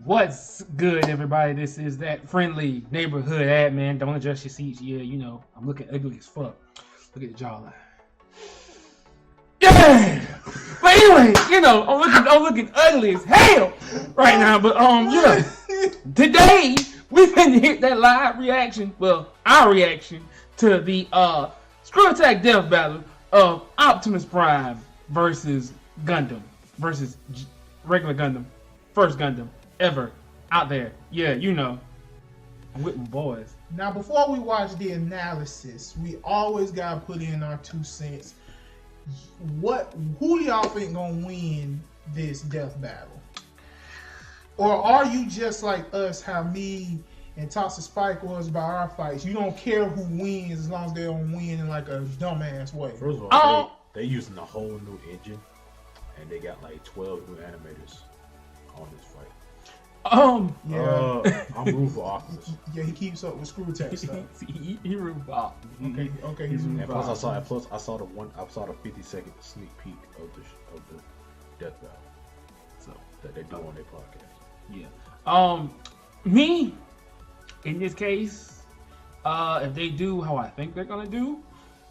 What's good, everybody? This is that friendly neighborhood admin. Don't adjust your seats. Yeah, you know, I'm looking ugly as fuck. Look at the jawline. Yeah! But anyway, you know, I'm looking ugly as hell right now. But yeah, today we've been to hit that live reaction. Well, our reaction to the Screw Attack Death Battle of Optimus Prime versus Gundam versus regular Gundam, first Gundam ever out there. Yeah, you know, I'm with my boys. Now, before we watch the analysis, we always gotta put in our 2 cents. Who do y'all think gonna win this death battle? Or are you just like us, how me and Toss Spike was about our fights? You don't care who wins as long as they don't win in like a dumbass way. First of all, they using a whole new engine, and they got like 12 new animators on this fight. Yeah. I'm rooting for Optimus. Yeah, he keeps up with Screw Attack stuff. he rooting for Optimus. Okay, he's rooting And for plus, Optimus. I saw the 50-second sneak peek of the death battle, so that they do on their podcast. Yeah. Me, in this case, if they do how I think they're gonna do,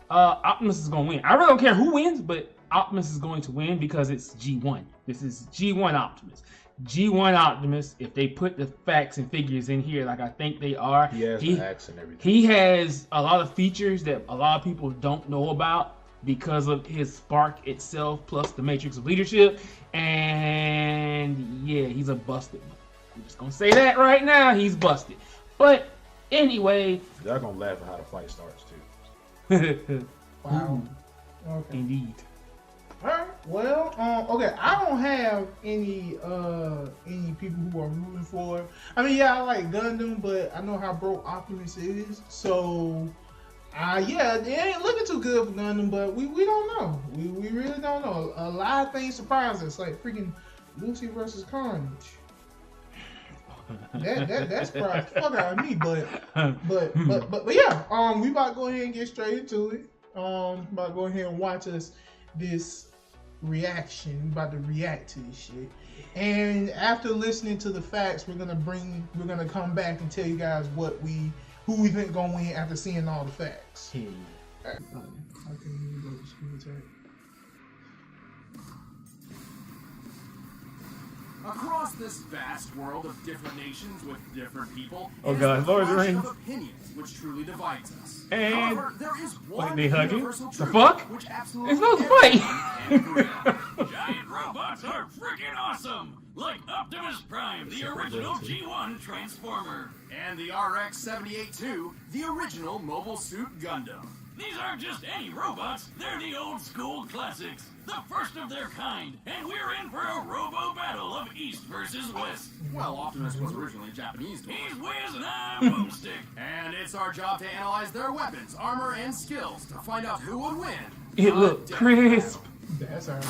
Optimus is gonna win. I really don't care who wins, but Optimus is going to win because it's G1. This is G1 Optimus. G1 Optimus, if they put the facts and figures in here like I think they are, He has the axe and everything. He has a lot of features that a lot of people don't know about because of his spark itself, plus the matrix of leadership. And yeah, he's a busted one. I'm just gonna say that right now, he's busted. But anyway, y'all gonna laugh at how the fight starts too. Wow. Okay. Indeed. Alright, well, okay, I don't have any people who are rooting for it. I mean, yeah, I like Gundam, but I know how broke Optimus is, so, yeah, it ain't looking too good for Gundam, but we don't know. We really don't know. A lot of things surprise us, like freaking Lucy versus Carnage. That surprised the fuck out of me, but yeah, we about to go ahead and get straight into it. About to go ahead and watch this reaction. We about to react to this shit, and after listening to the facts, we're gonna come back and tell you guys who we think gonna win after seeing all the facts. Right. Across this vast world of different nations with different people, Oh god, Lord of the Rings. Opinions which truly divides us. And however, there is one they hugging? universal The truth fuck? which absolutely It's not the fight. Giant robots are freaking awesome! Like Optimus Prime, the original G1 Transformer. And the RX-78-2, the original Mobile Suit Gundam. These aren't just any robots, they're the old school classics. The first of their kind, and we're in for a robo battle of East versus West. Well, Optimus was originally Japanese. He's Wiz and I'm Boomstick. And it's our job to analyze their weapons, armor, and skills to find out who would win. It looked crisp. That's our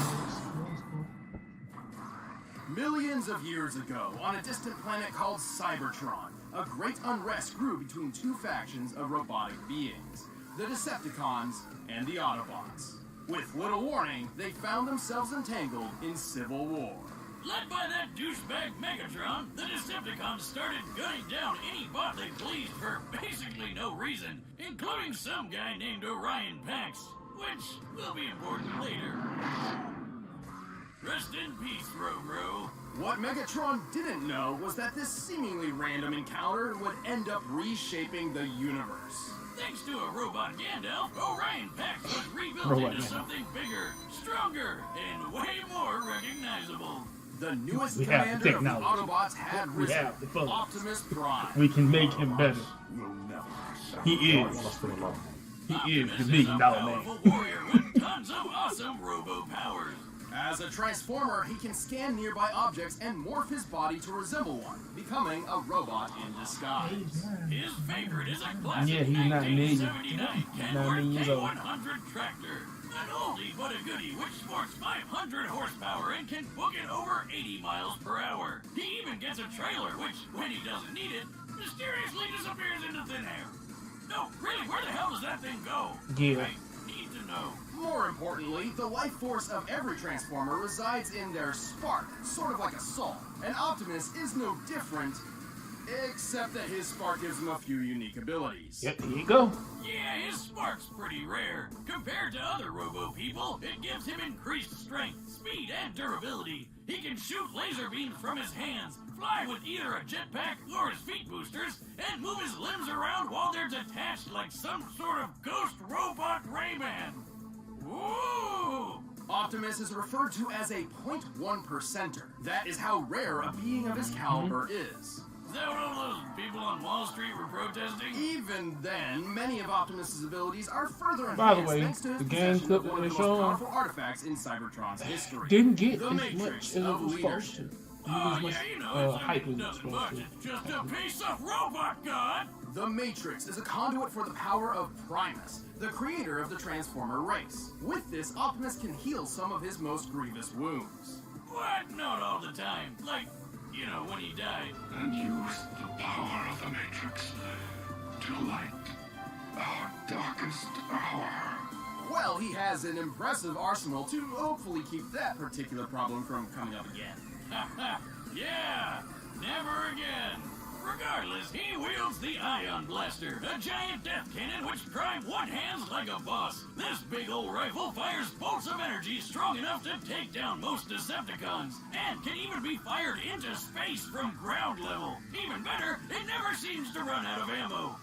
Millions of years ago, on a distant planet called Cybertron, a great unrest grew between 2 factions of robotic beings, the Decepticons and the Autobots. With little warning, they found themselves entangled in civil war. Led by that douchebag Megatron, the Decepticons started gunning down any bot they pleased for basically no reason, including some guy named Orion Pax, which will be important later. Rest in peace, Ro-Ro. What Megatron didn't know was that this seemingly random encounter would end up reshaping the universe. Thanks to a robot Gandalf, Orion Pax was rebuilt into something bigger, stronger, and way more recognizable. The newest We have the commander of the technology. Autobots had We risen, have the bullets. Optimus Prime. We can make him better. He is. He is the $1 million man. Powerful warrior with tons of awesome robo powers. As a transformer, he can scan nearby objects and morph his body to resemble one, becoming a robot in disguise. His favorite is a classic Yeah, he's not a million. 1979 He's not a million years old. K100 tractor. An oldie but a goodie which sports 500 horsepower and can book it over 80 miles per hour. He even gets a trailer which, when he doesn't need it, mysteriously disappears into thin air. No, really, where the hell does that thing go? Yeah. I need to know. More importantly, the life force of every Transformer resides in their spark, sort of like a soul. And Optimus is no different, except that his spark gives him a few unique abilities. Yep, here you go. Yeah, his spark's pretty rare. Compared to other robo people, it gives him increased strength, speed, and durability. He can shoot laser beams from his hands, fly with either a jetpack or his feet boosters, and move his limbs around while they're detached like some sort of ghost robot Rayman. Woo! Optimus is referred to as a 0.1%er. That is how rare a being of his caliber is. Is that what all those people on Wall Street were protesting? Even then, many of Optimus's abilities are further enhanced By the way, thanks to his the game possession clip of one that of they the most showed powerful artifacts in Cybertron's history. Didn't get The as Matrix much as it of was supposed to. leadership. Oh, yeah, you know, it's hype as it was nothing supposed but to. it's just a piece of robot god. The Matrix is a conduit for the power of Primus, the creator of the Transformer race. With this, Optimus can heal some of his most grievous wounds. What? Not all the time. Like, you know, when he died. And use the power of the Matrix to light our darkest hour. Well, he has an impressive arsenal to hopefully keep that particular problem from coming up again. Yeah, never again. Regardless, he wields the Ion Blaster, a giant death cannon which Prime one-hands like a boss. This big old rifle fires bolts of energy strong enough to take down most Decepticons, and can even be fired into space from ground level. Even better, it never seems to run out of ammo.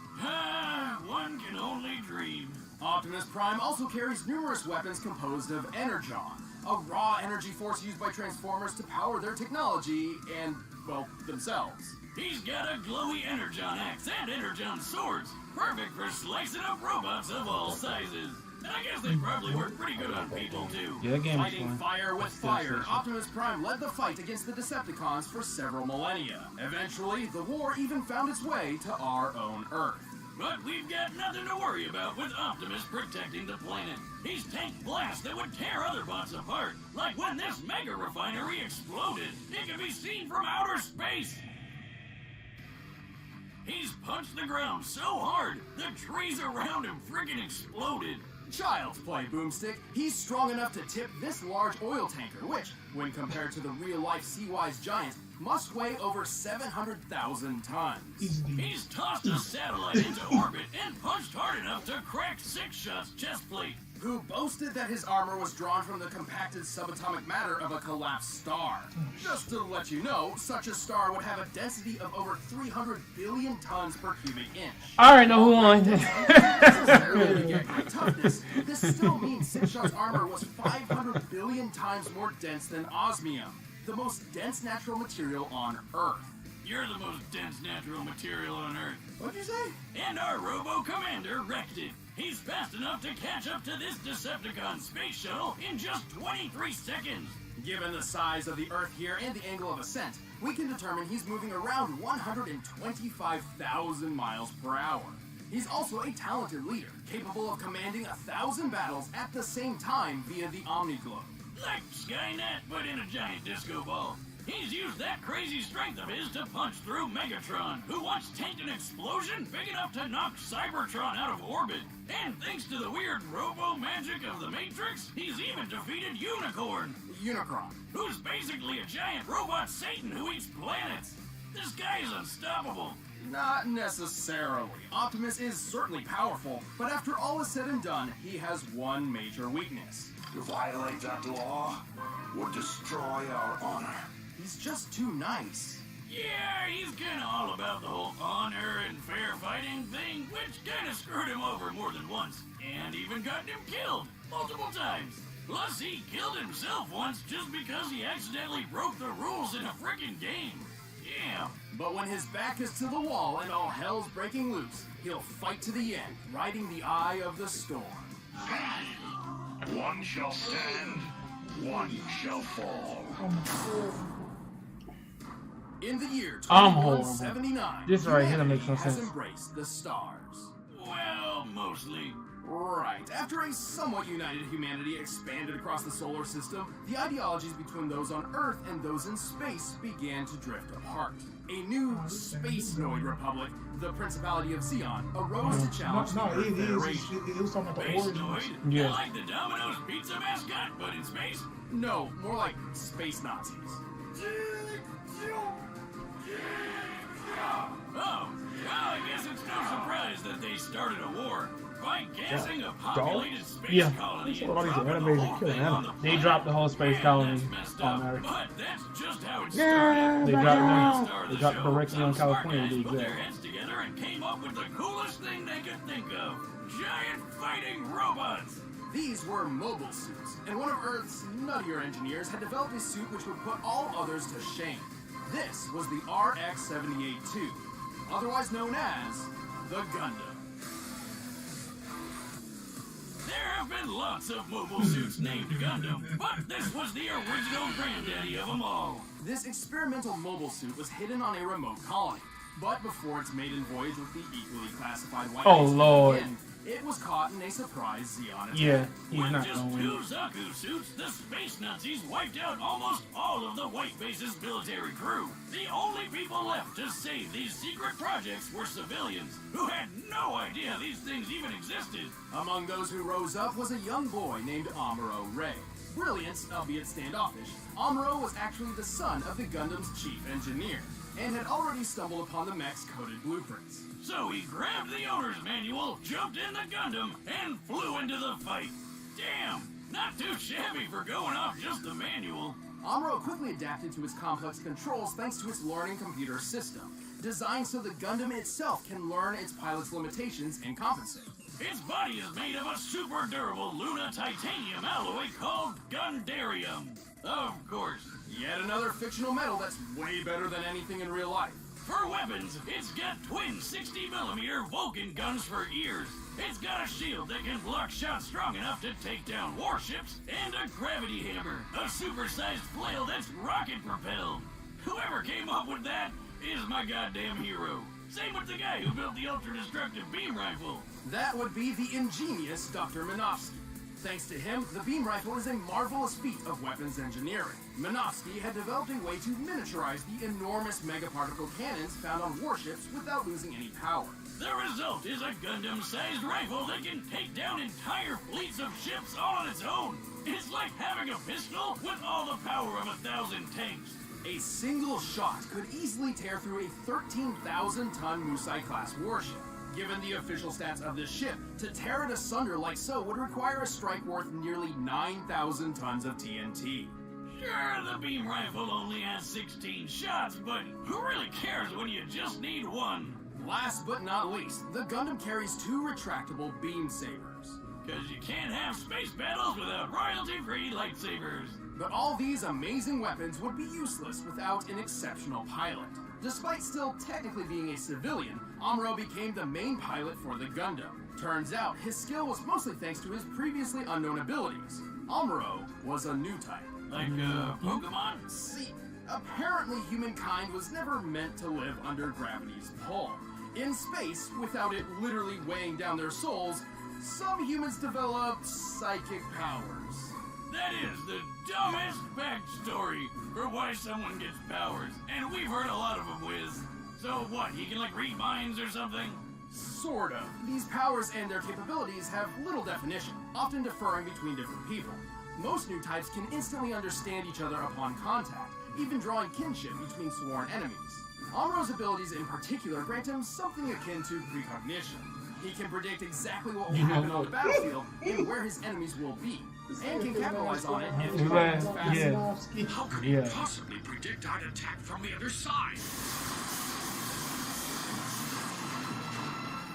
One can only dream. Optimus Prime also carries numerous weapons composed of Energon, a raw energy force used by Transformers to power their technology and, well, themselves. He's got a glowy Energon axe and Energon swords, perfect for slicing up robots of all sizes. And I guess they probably work pretty good on people, too. Yeah, that game was Fighting fun. fire with fire, Optimus Prime led the fight against the Decepticons for several millennia. Eventually, the war even found its way to our own Earth. But we've got nothing to worry about with Optimus protecting the planet. He's tanked blasts that would tear other bots apart, like when this mega refinery exploded. It can be seen from outer space. He's punched the ground so hard, the trees around him freaking exploded. Child's play, Boomstick. He's strong enough to tip this large oil tanker, which, when compared to the real-life Sea-Wise giant, must weigh over 700,000 tons. He's tossed a satellite into orbit and punched hard enough to crack 6 shots chest plate. Who boasted that his armor was drawn from the compacted subatomic matter of a collapsed star. Just to let you know, such a star would have a density of over 300 billion tons per cubic inch. I already know who won. Necessarily to get great toughness, this still means Six-Shot's armor was 500 billion times more dense than osmium, the most dense natural material on Earth. You're the most dense natural material on Earth. What'd you say? And our robo-commander wrecked it. He's fast enough to catch up to this Decepticon space shuttle in just 23 seconds. Given the size of the Earth here and the angle of ascent, we can determine he's moving around 125,000 miles per hour. He's also a talented leader, capable of commanding 1,000 battles at the same time via the Omniglobe. Like Skynet, but in a giant disco ball. He's used that crazy strength of his to punch through Megatron, who once tanked an explosion big enough to knock Cybertron out of orbit. And thanks to the weird robo-magic of the Matrix, he's even defeated Unicorn, Unicron. who's basically a giant robot Satan who eats planets. This guy is unstoppable. Not necessarily. Optimus is certainly powerful, but after all is said and done, he has one major weakness. To violate that law would destroy our honor. He's just too nice. Yeah, he's kinda all about the whole honor and fair fighting thing, which kinda screwed him over more than once, and even gotten him killed multiple times. Plus, he killed himself once just because he accidentally broke the rules in a frickin' game. Yeah. But when his back is to the wall and all hell's breaking loose, he'll fight to the end, riding the eye of the storm. One shall stand, one shall fall. In the year I'm horrible. 2179, This right here humanity makes no has sense. embraced the stars. Well, mostly. Right. After a somewhat united humanity expanded across the solar system, the ideologies between those on Earth and those in space began to drift apart. A new space-noid republic, the Principality of Xeon, arose to challenge the Earth Federation. It was talking about the Space origins. Noid? Yeah. Like the Domino's pizza mascot, but in space? No, more like space Nazis. Oh, well, I guess it's no surprise that they started a war by gassing a populated space Yeah. colony and All these dropping the animes whole are killing thing on animals. the They planet. dropped the whole space Man, colony that's messed on up, Earth. but that's just how it Yeah, started. they The dropped star them. of They the dropped show, directly some on smart California, guys to be put their exact. heads together and came up with the coolest thing they could think of: giant fighting robots. These were mobile suits, and one of Earth's nuttier engineers had developed a suit which would put all others to shame. This was the RX-78-2, otherwise known as the Gundam. There have been lots of mobile suits named Gundam, but this was the original granddaddy of them all. This experimental mobile suit was hidden on a remote colony, but before its maiden voyage with the equally classified White Oh, Race could Lord. begin, it was caught in a surprise Xeon attack. Yeah, he's With not just gonna 2 win. Zaku suits, the space Nazis wiped out almost all of the White Base's military crew. The only people left to save these secret projects were civilians who had no idea these things even existed. Among those who rose up was a young boy named Amuro Ray. Brilliant, albeit standoffish, Amuro was actually the son of the Gundam's chief engineer, and had already stumbled upon the mech's coded blueprints. So he grabbed the owner's manual, jumped in the Gundam, and flew into the fight. Damn, not too shabby for going off just the manual. Amuro quickly adapted to its complex controls thanks to its learning computer system, designed so the Gundam itself can learn its pilot's limitations and compensate. Its body is made of a super durable Luna titanium alloy called Gundarium. Of course. Yet another fictional metal that's way better than anything in real life. For weapons, it's got twin 60mm Vulcan guns for ears. It's got a shield that can block shots strong enough to take down warships, and a gravity hammer, a supersized flail that's rocket propelled. Whoever came up with that is my goddamn hero. Same with the guy who built the ultra-destructive beam rifle. That would be the ingenious Dr. Minovsky. Thanks to him, the beam rifle is a marvelous feat of weapons engineering. Minovsky had developed a way to miniaturize the enormous megaparticle cannons found on warships without losing any power. The result is a Gundam-sized rifle that can take down entire fleets of ships all on its own. It's like having a pistol with all the power of 1,000 tanks. A single shot could easily tear through a 13,000-ton Musai-class warship. Given the official stats of this ship, to tear it asunder like so would require a strike worth nearly 9,000 tons of TNT. Sure, the beam rifle only has 16 shots, but who really cares when you just need one? Last but not least, the Gundam carries 2 retractable beam sabers. Because you can't have space battles without royalty-free lightsabers. But all these amazing weapons would be useless without an exceptional pilot. Despite still technically being a civilian, Amuro became the main pilot for the Gundam. Turns out, his skill was mostly thanks to his previously unknown abilities. Amuro was a new type. Like, Pokemon? See, apparently humankind was never meant to live under gravity's pull. In space, without it literally weighing down their souls, some humans developed psychic powers. That is the dumbest backstory for why someone gets powers. And we've heard a lot of them, Wiz. So what, he can like read minds or something? Sort of. These powers and their capabilities have little definition, often differing between different people. Most new types can instantly understand each other upon contact, even drawing kinship between sworn enemies. Amuro's abilities in particular grant him something akin to precognition. He can predict exactly what will happen on the battlefield and where his enemies will be, and can capitalize on it if he runs fast enough. Yeah. How could he possibly predict I'd attack from the other side?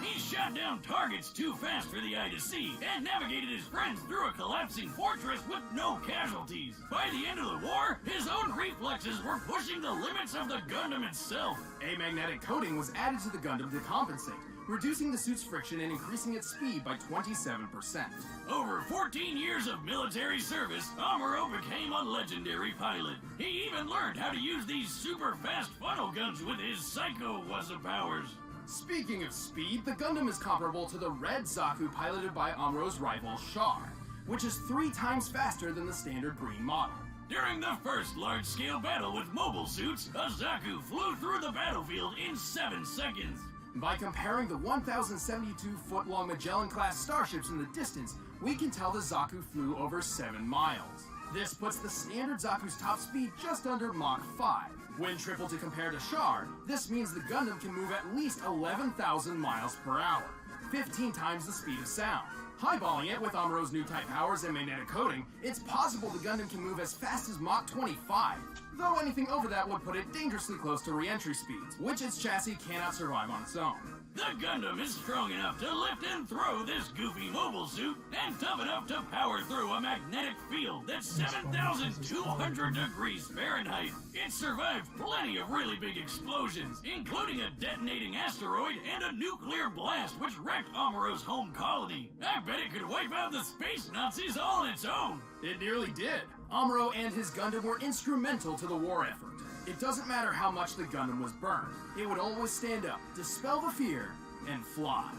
He shot down targets too fast for the eye to see, and navigated his friends through a collapsing fortress with no casualties. By the end of the war, his own reflexes were pushing the limits of the Gundam itself. A magnetic coating was added to the Gundam to compensate, reducing the suit's friction and increasing its speed by 27%. Over 14 years of military service, Amuro became a legendary pilot. He even learned how to use these super fast funnel guns with his Psycho-Wuzza powers. Speaking of speed, the Gundam is comparable to the red Zaku piloted by Amuro's rival Char, which is 3 times faster than the standard green model. During the first large-scale battle with mobile suits, a Zaku flew through the battlefield in 7 seconds. By comparing the 1,072-foot-long Magellan-class starships in the distance, we can tell the Zaku flew over 7 miles. This puts the standard Zaku's top speed just under Mach 5. When tripled to compare to Char, this means the Gundam can move at least 11,000 miles per hour, 15 times the speed of sound. Highballing it with Amuro's new type powers and magnetic coating, it's possible the Gundam can move as fast as Mach 25, though anything over that would put it dangerously close to re-entry speeds, which its chassis cannot survive on its own. The Gundam is strong enough to lift and throw this goofy mobile suit, and tough enough to power through a magnetic field that's 7,200 degrees Fahrenheit. It survived plenty of really big explosions, including a detonating asteroid and a nuclear blast which wrecked Amuro's home colony. I bet it could wipe out the space Nazis all on its own. It nearly did. Amuro and his Gundam were instrumental to the war effort. It doesn't matter how much the Gundam was burned. It would always stand up, dispel the fear, and fly.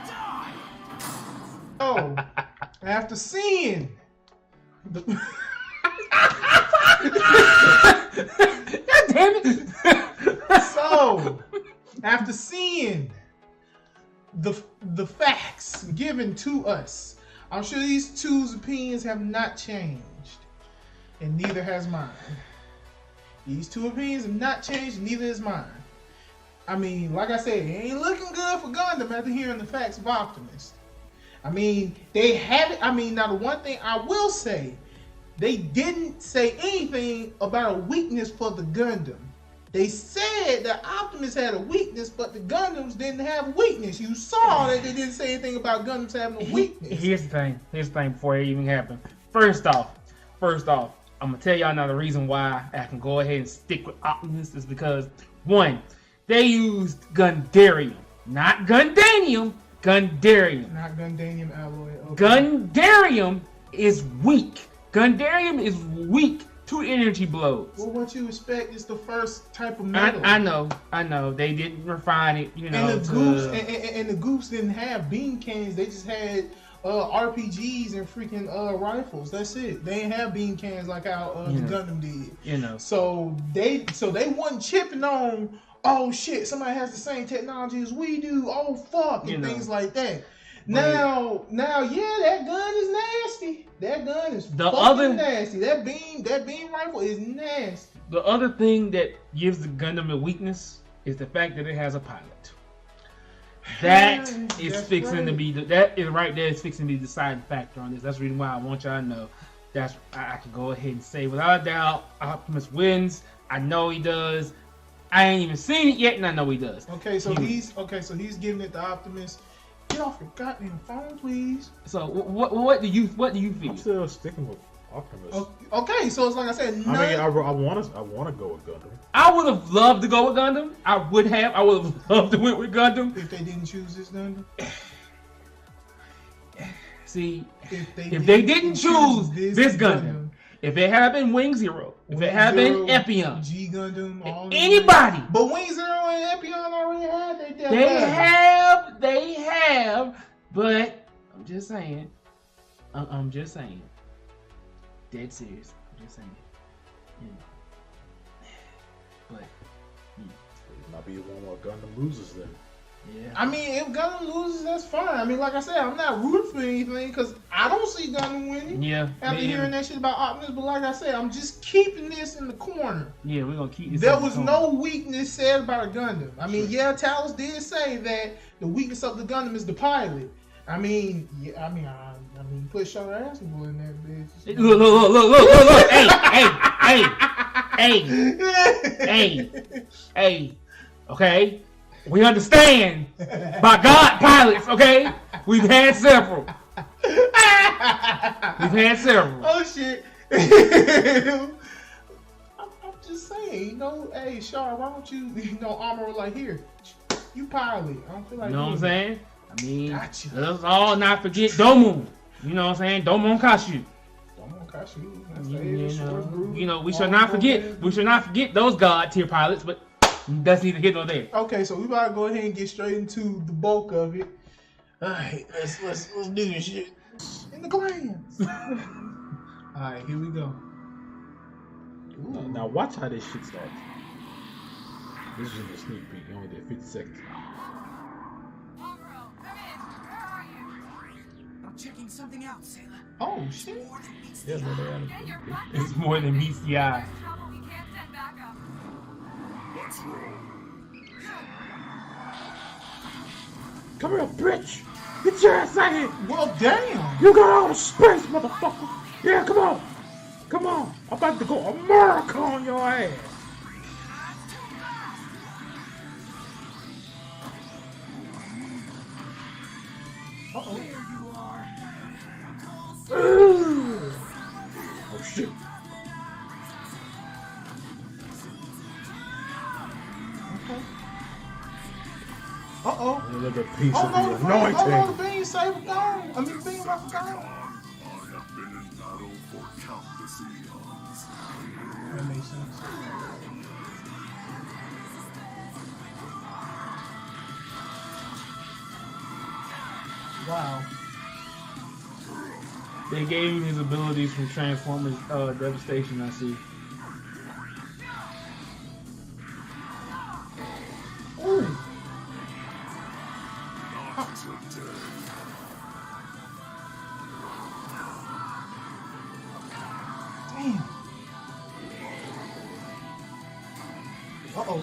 Die! Oh, after seeing the God damn it! So, after seeing the facts given to us, I'm sure these two's opinions have not changed, and neither has mine. These 2 opinions have not changed, and neither is mine. I mean, like I said, it ain't looking good for Gundam after hearing the facts of Optimus. I mean, they haven't. I mean, now the one thing I will say, they didn't say anything about a weakness for the Gundam. They said that Optimus had a weakness, but the Gundams didn't have a weakness. You saw that they didn't say anything about Gundams having a weakness. Here's the thing before it even happened. First off, I'm gonna tell y'all now the reason why I can go ahead and stick with Optimus is because, one, they used Gundarium, not Gundanium, Gundarium. Not Gundanium alloy. Okay. Gundarium is weak. Gundarium is weak to energy blows. Well, what you expect is the first type of metal. I know. They didn't refine it, you know. And the Goofs didn't have beam cannons. They just had RPGs and freaking rifles. That's it. They didn't have beam cannons like how the Gundam did. You know. So they wasn't chipping on, oh shit, somebody has the same technology as we do. Oh fuck, and things like that. Now, yeah, that gun is nasty. That gun is fucking nasty. That beam rifle is nasty. The other thing that gives the Gundam a weakness is the fact that it has a pilot. That is fixing to be the deciding factor on this. That's the reason why I want y'all to know. I can go ahead and say without a doubt, Optimus wins. I know he does. I ain't even seen it yet, and I know he does. So he's giving it to Optimus. Get off your goddamn phone, please. So what do you feel? I'm still sticking with Optimus. Okay, so it's like I said. I want to go with Gundam. I would have loved to go with Gundam. I would have loved to went with Gundam if they didn't choose this Gundam. See, if they didn't choose this Gundam, if it had been Wing Zero, if it had been Epion, G Gundam, anybody. But Wing Zero and Epion already had their They have, but I'm just saying. Dead serious. I'm just saying. But it might be one where Gundam loses then. Yeah. I mean, if Gundam loses, that's fine. I mean, like I said, I'm not rooting for anything because I don't see Gundam winning. Yeah. After hearing that shit about Optimus, but like I said, I'm just keeping this in the corner. Yeah, we're gonna keep this. There was no weakness said about a Gundam. I mean, yeah, Talos did say that the weakness of the Gundam is the pilot. I mean, put Char Asinable in that bitch. Look! Hey! Okay. We understand. By God, pilots, okay? We've had several. Oh, shit. I'm just saying, hey, Char, why don't you, armor like, here, you pilot. I don't feel like you know what I'm saying? I mean, gotcha. let us all not forget Domon. You know what I'm saying? Domon Kashu. We shall not forget those god tier pilots, but that's neither here nor there. Okay, so we about to go ahead and get straight into the bulk of it. All right, let's do this shit in the glands. All right, here we go. Now watch how this shit starts. This is just a sneak peek. You only did 50 seconds. I'm checking something out, Sailor. Oh shit! Yeah, no, they are. It's more than BCI. Let's roll. Come here, bitch! Get your ass out here! Well, damn. You got all the space, motherfucker! Yeah, come on! Come on! I'm about to go America on your ass! Uh-oh. Oh shit! Uh-oh. A little piece Oh of no, the the anointing. bean saber gone. I mean, bean rifle gone. I have been in battle for countless eons. That makes sense. Wow. They gave him his abilities from Transformers Devastation, I see. Ooh. Not today. Damn. Uh-oh.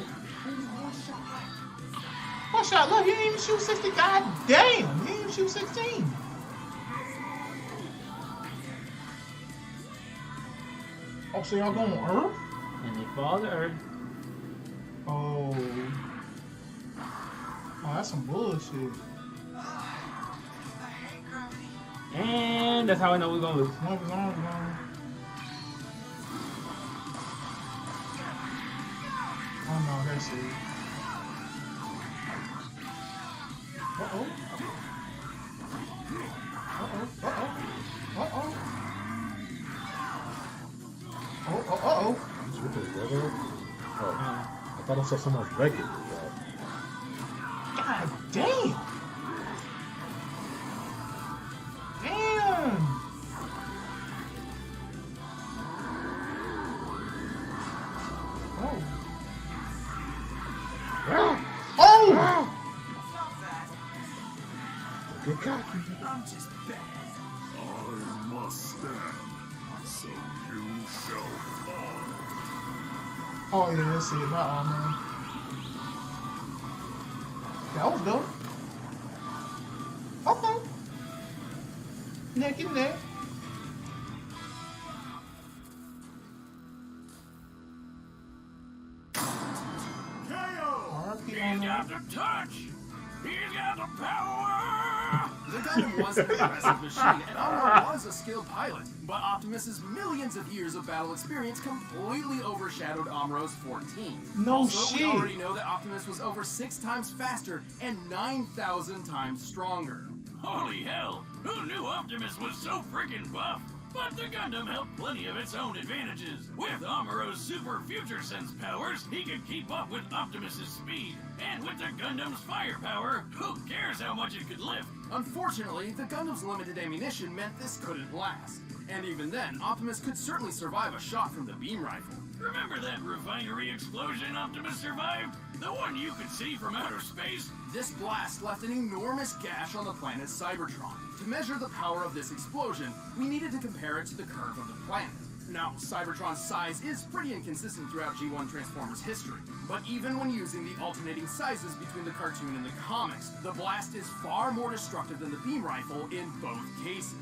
One shot left. You didn't even shoot 60. God damn. You didn't even shoot 16. Oh, so y'all going on Earth? And they fall to Earth. Oh. Oh, that's some bullshit. And that's how I know we're gonna lose. One of his arms gone. Oh no, that's it. Uh-oh. Uh-oh. Uh-oh. Uh-oh. Uh-oh. What the regular? Oh, I thought I saw someone's regular. God damn. Damn. Oh. Oh! Get cocky. I'm just bad. I must stand, so you shall fall. Oh yeah, that's it. My armor. That was dope. Okay. Neck and neck. He's got the touch. He's got the power. The Gundam was a impressive machine, and Amuro was a skilled pilot, but Optimus's millions of years of battle experience completely overshadowed Amuro's 14. No also, shit. We already know that Optimus was over 6 times faster and 9,000 times stronger. Holy hell! Who knew Optimus was so freaking buff? But the Gundam held plenty of its own advantages. With Amuro's super future sense powers, he could keep up with Optimus's speed. And with the Gundam's firepower, who cares how much it could lift? Unfortunately, the Gundam's limited ammunition meant this couldn't last. And even then, Optimus could certainly survive a shot from the beam rifle. Remember that refinery explosion Optimus survived? The one you could see from outer space? This blast left an enormous gash on the planet Cybertron. To measure the power of this explosion, we needed to compare it to the curve of the planet. Now, Cybertron's size is pretty inconsistent throughout G1 Transformers history, but even when using the alternating sizes between the cartoon and the comics, the blast is far more destructive than the beam rifle in both cases.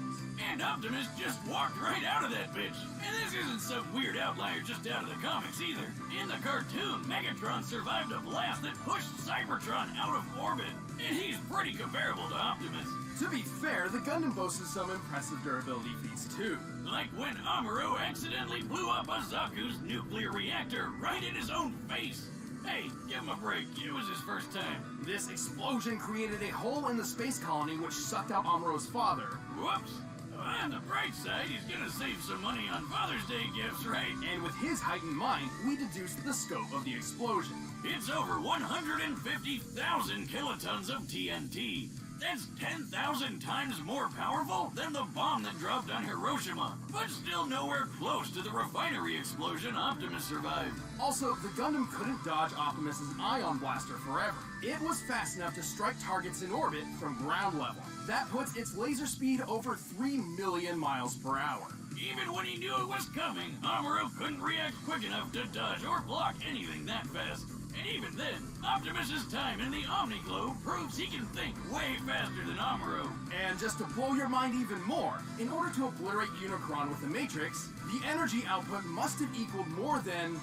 And Optimus just walked right out of that bitch. And this isn't some weird outlier just out of the comics either. In the cartoon, Megatron survived a blast that pushed Cybertron out of orbit. And he's pretty comparable to Optimus. To be fair, the Gundam boasted some impressive durability feats too. Like when Amuro accidentally blew up a Zaku's nuclear reactor right in his own face. Hey, give him a break. It was his first time. This explosion created a hole in the space colony which sucked out Amuro's father. Whoops. On the bright side, he's gonna save some money on Father's Day gifts, right? And with his heightened mind, we deduced the scope of the explosion. It's over 150,000 kilotons of TNT. That's 10,000 times more powerful than the bomb that dropped on Hiroshima, but still nowhere close to the refinery explosion Optimus survived. Also, the Gundam couldn't dodge Optimus's ion blaster forever. It was fast enough to strike targets in orbit from ground level. That puts its laser speed over 3 million miles per hour. Even when he knew it was coming, Amuro couldn't react quick enough to dodge or block anything that fast. And even then, Optimus's time in the Omniglobe proves he can think way faster than Amuro. And just to blow your mind even more, in order to obliterate Unicron with the Matrix, the energy output must have equaled more than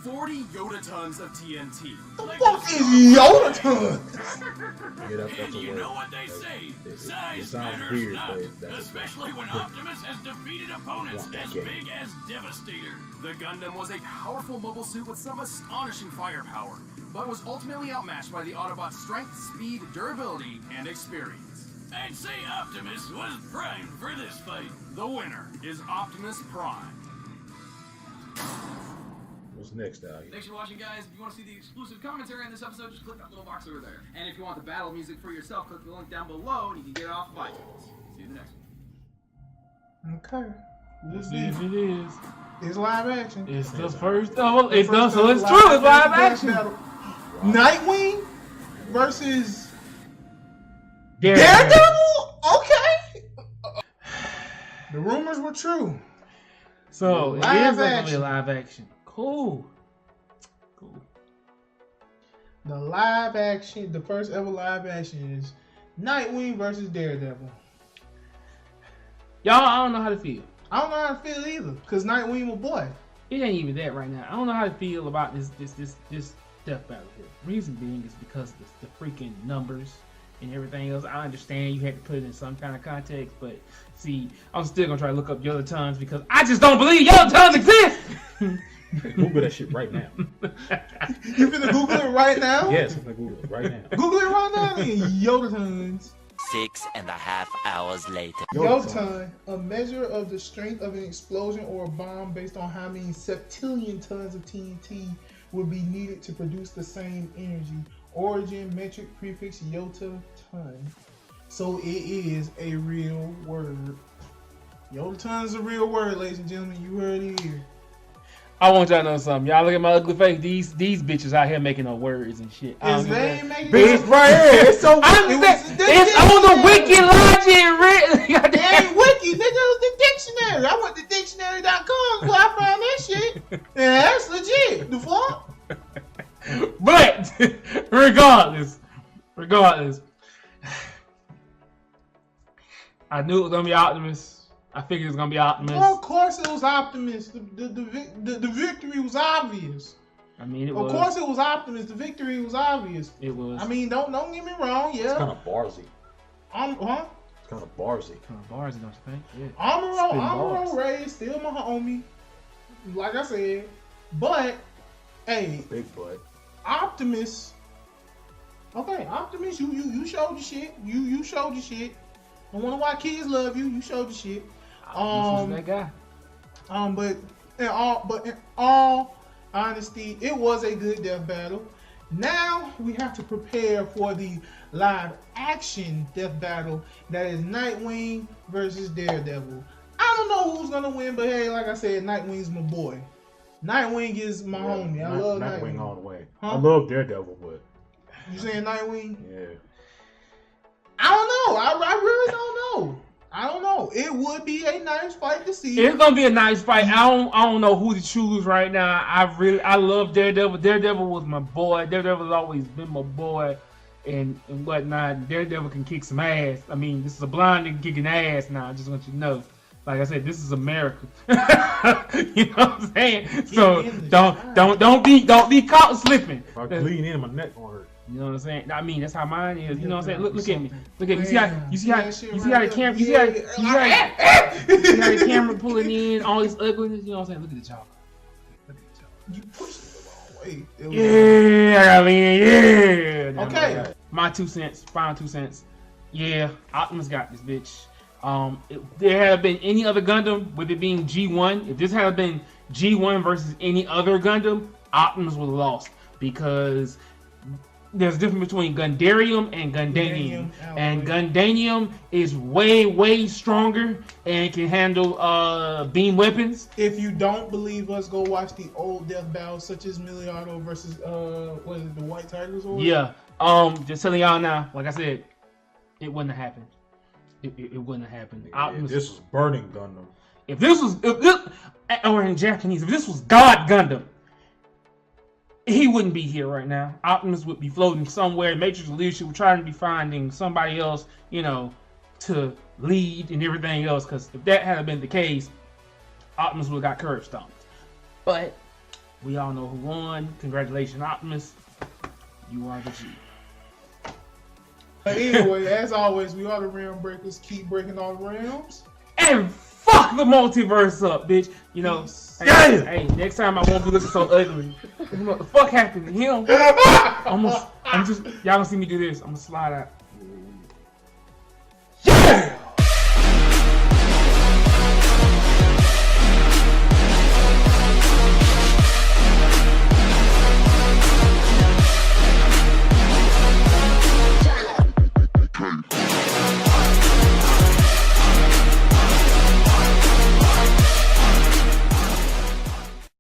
40 Yoda-tons of TNT. The fuck is Yoda-ton? Yeah, that's And a you word. know what they say, It size sounds matters weird, not, but that's especially when Optimus has defeated opponents Want that as game. big as Devastator. The Gundam was a powerful mobile suit with some astonishing firepower, but was ultimately outmatched by the Autobot's strength, speed, durability, and experience. I'd say Optimus was primed for this fight. The winner is Optimus Prime. What's next out here? Thanks for watching, guys. If you want to see the exclusive commentary on this episode, just click that little box over there. And if you want the battle music for yourself, click the link down below and you can get it off of iTunes. See you in the next one. Okay. Let's see if it is. It's live action. It's the first. Oh, it's First so it's live true. It's live action action. battle. Nightwing versus Daredevil. Daredevil? Okay. The rumors were true. So it Live is gonna be action. a live action. Cool. The live action, the first ever live action is Nightwing versus Daredevil. Y'all, I don't know how to feel. I don't know how to feel either, cause Nightwing my boy. It ain't even that right now. I don't know how to feel about this death battle here. Reason being is because of the freaking numbers and everything else. I understand you had to put it in some kind of context, but see, I'm still gonna try to look up Yoda-tons because I just don't believe Yoda-tons exist. Google that shit right now. You finna Google it right now? Yes, I'm gonna Google it right now. Google it right now, then. Yoda-tons. 6.5 hours later. Yoda-ton, a measure of the strength of an explosion or a bomb based on how many septillion tons of TNT would be needed to produce the same energy. Origin, metric, prefix, Yoda-ton. So it is a real word. Yoda-ton is a real word, ladies and gentlemen. You heard it here. I want y'all to know something. Y'all look at my ugly face. These bitches out here making no words and shit. I His don't give a name damn. making Bitch, right here. It's so it's on the wiki logic. It ain't wiki, nigga. It was the dictionary. I went to dictionary.com where I found that shit. And that's legit. The fuck? But regardless, I knew it was gonna be Optimus. I figured it was gonna be Optimus. Well, of course it was Optimus. The victory was obvious. I mean, it Of was. course it was Optimus. The victory was obvious. It was. I mean, don't get me wrong. It's Yeah. kind of barsy. Huh? It's kind of barsy. kind of bars, don't you think? Yeah. Amuro Ray still my homie. Like I said, but hey, Big butt. Optimus. Okay, Optimus, you showed your shit. You showed your shit. I wonder why kids love you. You showed your shit. Optimus is that guy. But in all honesty, it was a good death battle. Now we have to prepare for the live action death battle that is Nightwing versus Daredevil. I don't know who's gonna win, but hey, like I said, Nightwing's my boy. Nightwing is my homie. I love Nightwing. all the way. Huh? I love Daredevil, but You saying Nightwing? yeah. I don't know. I really don't know. I don't know. It would be a nice fight to see. It's gonna be a nice fight. I don't know who to choose right now. I love Daredevil. Daredevil was my boy. Daredevil's always been my boy, and whatnot. Daredevil can kick some ass. I mean, this is a blind nigga kicking ass now. I just want you to know. Like I said, this is America. You know what I'm saying? So don't be caught slipping. If I bleed in, my neck gonna hurt. You know what I'm saying? I mean, that's how mine is. You know what I'm saying? Look at me. Look at me. Damn. You see how That shit you see how the right camera there. you see how the camera pulling in all this ugliness. You know what I'm saying? Look at the jaw. Look at the jaw. You pushed it the wrong way. Yeah, I mean, yeah. Okay. My 2 cents, final 2 cents. Yeah, Optimus got this bitch. If there had been any other Gundam, with it being G1, if this had been G1 versus any other Gundam, Optimus would have lost because there's a difference between Gundarium and Gundanium. And Gundanium is way stronger and can handle beam weapons. If you don't believe us, go watch the old death battles such as Miliardo versus what is it, the White Tigers or Yeah. Just telling y'all now, like I said, it wouldn't have happened. It wouldn't have happened. Optimus, This was Burning Gundam. if this, or in Japanese, if this was God Gundam, he wouldn't be here right now. Optimus would be floating somewhere. Matrix leadership would try to be finding somebody else, to lead and everything else. Because if that had been the case, Optimus would have got curb stomped. But we all know who won. Congratulations, Optimus. You are the G. But anyway, as always, we are the Realm Breakers. Keep breaking all the realms. And fuck the multiverse up, bitch. Hey, next time I won't be looking so ugly. What the fuck happened to him? Y'all gonna see me do this. I'm gonna slide out.